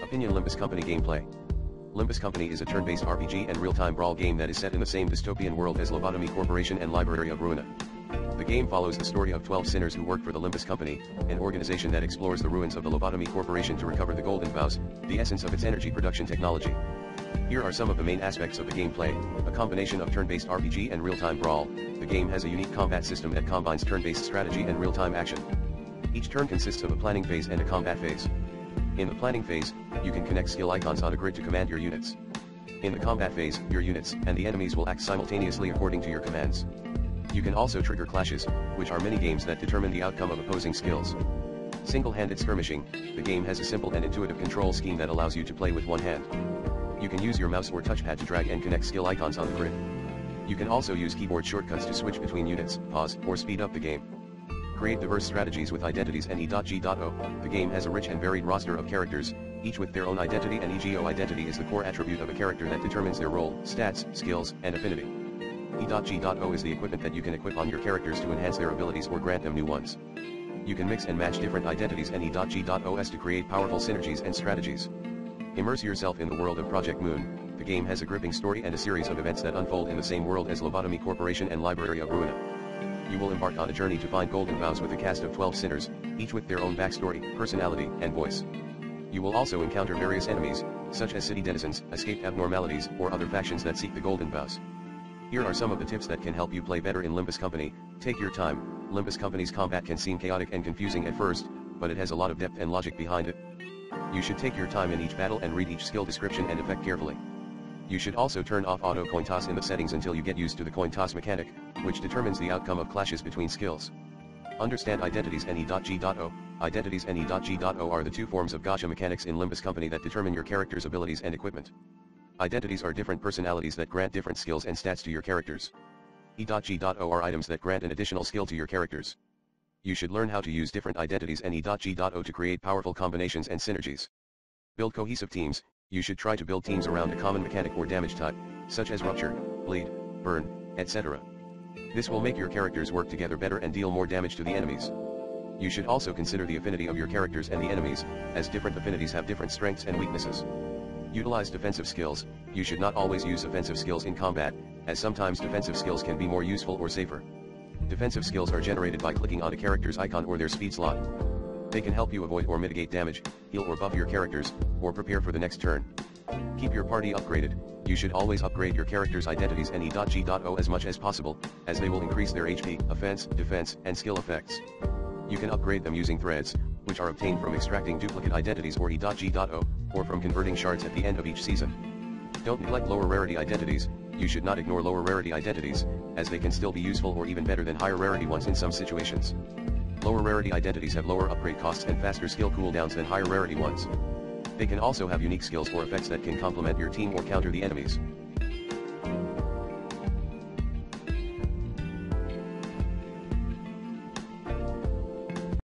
Opinion Limbus Company Gameplay. Limbus Company is a turn-based RPG and real-time brawl game that is set in the same dystopian world as Lobotomy Corporation and Library of Ruina. The game follows the story of 12 sinners who work for the Limbus Company, an organization that explores the ruins of the Lobotomy Corporation to recover the Golden Vows, the essence of its energy production technology. Here are some of the main aspects of the gameplay: a combination of turn-based RPG and real-time brawl. The game has a unique combat system that combines turn-based strategy and real-time action. Each turn consists of a planning phase and a combat phase. In the planning phase, you can connect skill icons on a grid to command your units. In the combat phase, your units and the enemies will act simultaneously according to your commands. You can also trigger clashes, which are mini-games that determine the outcome of opposing skills. Single-handed skirmishing. The game has a simple and intuitive control scheme that allows you to play with one hand. You can use your mouse or touchpad to drag and connect skill icons on the grid. You can also use keyboard shortcuts to switch between units, pause, or speed up the game. Create diverse strategies with identities. Ne.G.O. The game has a rich and varied roster of characters, each with their own identity, and EGO identity is the core attribute of a character that determines their role, stats, skills, and affinity. E.G.O is the equipment that you can equip on your characters to enhance their abilities or grant them new ones. You can mix and match different identities Ne.G.OS to create powerful synergies and strategies. Immerse yourself in the world of Project Moon. The game has a gripping story and a series of events that unfold in the same world as Lobotomy Corporation and Library of Ruina. You will embark on a journey to find Golden Vows with a cast of 12 sinners, each with their own backstory, personality, and voice. You will also encounter various enemies, such as city denizens, escaped abnormalities, or other factions that seek the Golden Vows. Here are some of the tips that can help you play better in Limbus Company. Take your time. Limbus Company's combat can seem chaotic and confusing at first, but it has a lot of depth and logic behind it. You should take your time in each battle and read each skill description and effect carefully. You should also turn off auto coin toss in the settings until you get used to the coin toss mechanic, which determines the outcome of clashes between skills. Understand identities. Ne.G.O. Identities. Ne.G.O are the two forms of gacha mechanics in Limbus Company that determine your character's abilities and equipment. Identities are different personalities that grant different skills and stats to your characters. E.G.O are items that grant an additional skill to your characters. You should learn how to use different identities Ne.G.O to create powerful combinations and synergies. Build cohesive teams. You should try to build teams around a common mechanic or damage type, such as rupture, bleed, burn, etc. This will make your characters work together better and deal more damage to the enemies. You should also consider the affinity of your characters and the enemies, as different affinities have different strengths and weaknesses. Utilize defensive skills. You should not always use offensive skills in combat, as sometimes defensive skills can be more useful or safer. Defensive skills are generated by clicking on a character's icon or their speed slot. They can help you avoid or mitigate damage, heal or buff your characters, or prepare for the next turn. Keep your party upgraded. You should always upgrade your character's identities Ne.G.O as much as possible, as they will increase their HP, offense, defense, and skill effects. You can upgrade them using threads, which are obtained from extracting duplicate identities or E.G.O, or from converting shards at the end of each season. Don't neglect lower rarity identities. You should not ignore lower rarity identities, as they can still be useful or even better than higher rarity ones in some situations. Lower rarity identities have lower upgrade costs and faster skill cooldowns than higher rarity ones. They can also have unique skills or effects that can complement your team or counter the enemies.